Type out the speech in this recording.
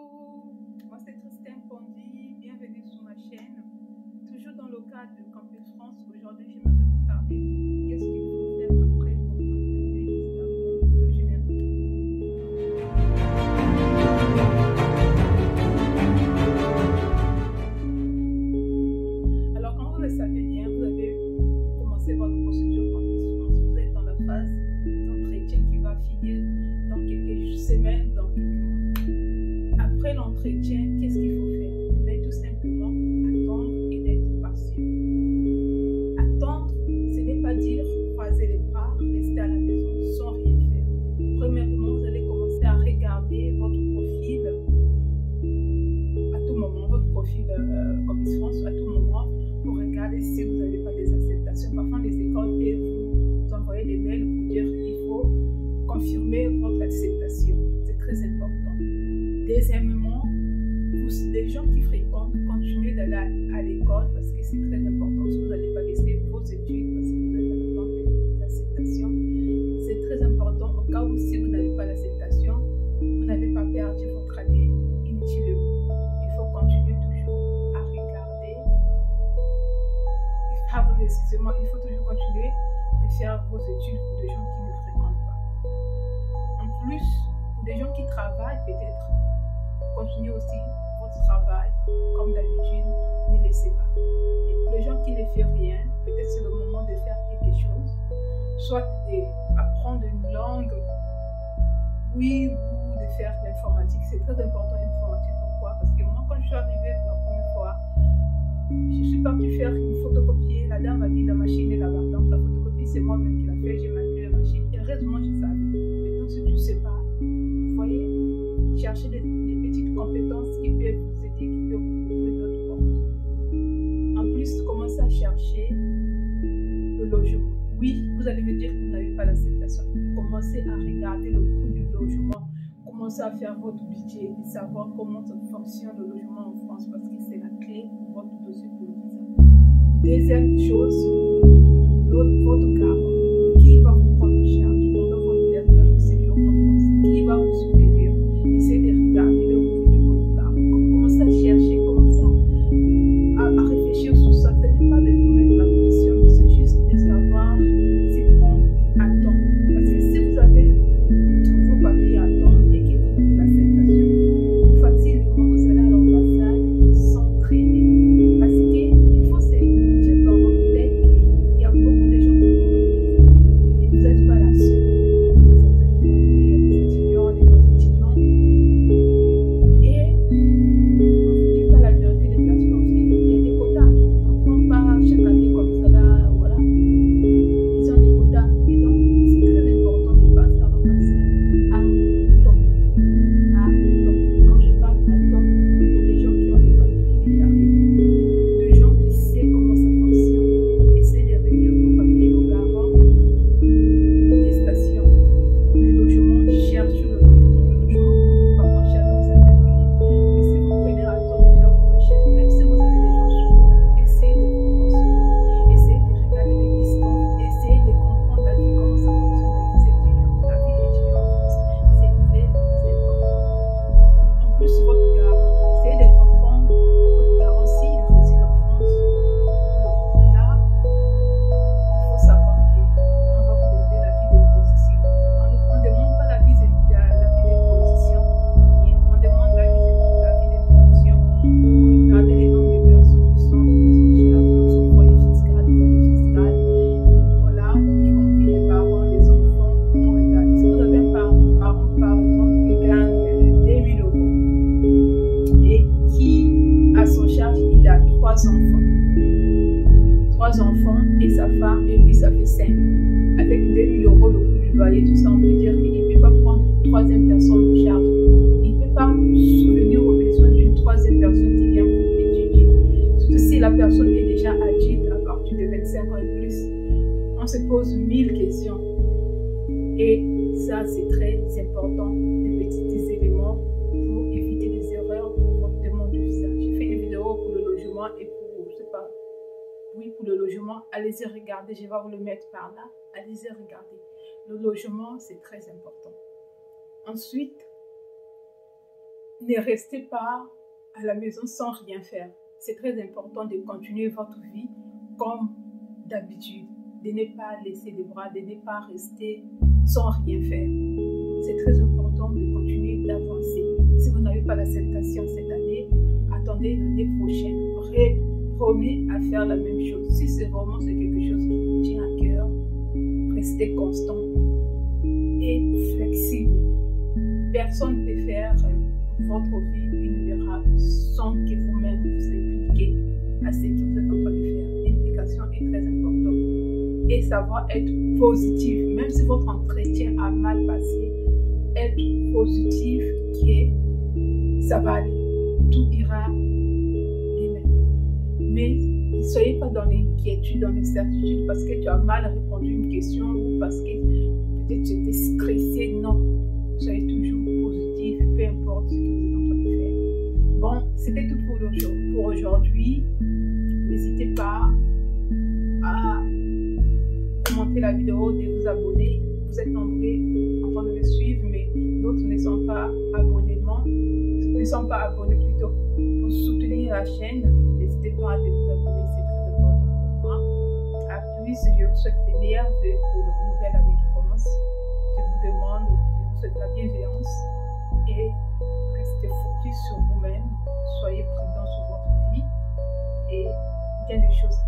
Bonjour, moi c'est Christine Pondy, bienvenue sur ma chaîne. Toujours dans le cadre de Campus France, aujourd'hui j'aimerais vous parler qu'est-ce qu'il faut faire après votre entretien juste après le générique. Alors comme vous le savez bien, vous avez commencé votre procédure Campus France. Vous êtes dans la phase d'entretien qui va finir dans quelques semaines, dans quelques mois. Après l'entretien, qu'est-ce qu'il faut faire? Mais tout simplement attendre et d'être patient. Attendre, ce n'est pas dire croiser les bras, rester à la maison sans rien faire. Premièrement, vous allez commencer à regarder votre profil à tout moment, votre profil Campus France à tout moment pour regarder si vous n'avez pas des acceptations. Parfois, les écoles peuvent vous envoyer des mails pour dire qu'il faut confirmer votre acceptation. C'est très important. Deuxièmement, pour les gens qui fréquentent, continuez d'aller à l'école parce que c'est très important. Si vous n'allez pas laisser vos études parce que vous êtes en attente des acceptations, c'est très important. Au cas où si vous n'avez pas l'acceptation, vous n'avez pas perdu votre année inutilement. Il faut continuer toujours à regarder. Pardon, excusez-moi, il faut toujours continuer de faire vos études pour des gens qui ne fréquentent pas. En plus, pour des gens qui travaillent, peut-être, continuez aussi votre travail comme d'habitude, ne laissez pas. Et pour les gens qui ne font rien, peut-être c'est le moment de faire quelque chose, soit d'apprendre une langue, oui, ou de faire l'informatique. C'est très important l'informatique. Pourquoi? Parce que moi, quand je suis arrivée pour la première fois, je suis partie faire une photocopie. La dame m'a dit la machine est là-bas. Donc la photocopie, c'est moi-même qui l'a fait. J'ai manipulé la machine. Et heureusement, je savais. Maintenant, si tu ne sais pas, vous voyez, chercher des petites compétences qui peuvent vous aider, qui peuvent vous ouvrir d'autres portes. En plus, commencez à chercher le logement. Oui, vous allez me dire que vous n'avez pas l'acceptation. Commencez à regarder le prix du logement. Commencez à faire votre budget et savoir comment ça fonctionne le logement en France parce que c'est la clé pour votre dossier pour le visa. Deuxième chose, votre garant. Qui va vous prendre en charge pendant votre période de séjour en France? Qui va vous soutenir? Essayez de regarder le prix de votre garant. Commencez à chercher, commencez à réfléchir sur ça. Ce n'est pas de vous mettre la pression, mais c'est juste de savoir s'y prendre à temps. Parce que si vous avez tous vos papiers à temps et que vous avez l'acceptation, facilement vous allez à l'ambassade s'entraîner. Parce qu'il faut se dire dans votre tête qu'il y a beaucoup de gens qui vont et vous n'êtes pas la seule. Il y a des étudiants, des non-étudiants. Et on ne vous dit pas la vérité des places parce qu'il y a des quotas. On ne prend pas chaque année comme ça là, voilà. Ils ont des quotas. Et donc, c'est très important de passer à l'ambassade à temps. À temps. Quand je parle à temps, pour les gens qui ont des papiers déjà réglés, des gens qui savent comment ça fonctionne, essayez de régler vos papiers au garant, des stations, des logements, cherchez le logement. Le logement ne coûte pas moins cher dans certains pays. Mais si vous prenez le temps de faire vos recherches, même si vous avez des gens sur place, essayez de vous renseigner, essayez de regarder les distances, essayez de comprendre la vie, comment ça fonctionne, la vie étudiante. La vie étudiante en France, c'est très important. En plus, votre garant, essayez de comprendre votre garant s'il réside en France. Là, il faut savoir qu'on va vous demander la vie des positions. On ne demande pas la vie des positions, on demande la vie des positions pour regarder les nombres de personnes qui sont prises en charge dans son foyer fiscal, voilà, y compris les parents, les enfants, on regarde. Si vous avez un parent par exemple, qui gagne 2000 € et qui, à son charge, il a 3 enfants. 3 enfants et sa femme, et lui, ça fait 5. Avec 2000 € le coût du loyer, tout ça, on peut dire qu'il ne peut pas prendre une 3e personne en charge. Il ne peut pas souvenir aux besoins d'une 3e personne qui vient pour étudier. Surtout si la personne est déjà adulte à partir de 25 ans et plus. On se pose 1000 questions. Et ça, c'est très important, des petits éléments pour éviter des erreurs pour votre demande de visa. J'ai fait une vidéo pour le logement et pour, je sais pas, oui, pour le logement. Allez-y regarder, je vais vous le mettre par là. Allez-y regarder. Le logement, c'est très important. Ensuite, ne restez pas à la maison sans rien faire. C'est très important de continuer votre vie comme d'habitude, de ne pas laisser les bras, de ne pas rester sans rien faire. C'est très important de continuer d'avancer. Si vous n'avez pas l'acceptation cette année, attendez l'année prochaine. Reprenez à faire la même chose. Si c'est vraiment quelque chose qui vous tient à cœur, restez constant et flexible. Personne ne peut faire votre vie une miracle sans que vous-même vous impliquez à ce que vous êtes en train de faire. L'implication est très importante. Et savoir être positif, même si votre entretien a mal passé, être positif, ça va aller, tout ira bien. Mais ne soyez pas dans l'inquiétude, dans l'incertitude parce que tu as mal répondu à une question ou parce que peut-être tu étais stressé. Non, soyez toujours positif, peu importe ce que vous êtes en train de faire. Bon, c'était tout pour aujourd'hui. N'hésitez pas à commenter la vidéo, de vous abonner. Vous êtes nombreux en train de me suivre, mais d'autres ne sont pas abonnés plutôt. Pour soutenir la chaîne, n'hésitez pas à vous abonner, c'est très important pour moi. À plus, je vous souhaite les meilleurs vœux pour la nouvelle année qui commence. Je vous souhaite la bienveillance et restez focus sur vous-même. Soyez prudents sur votre vie et bien des choses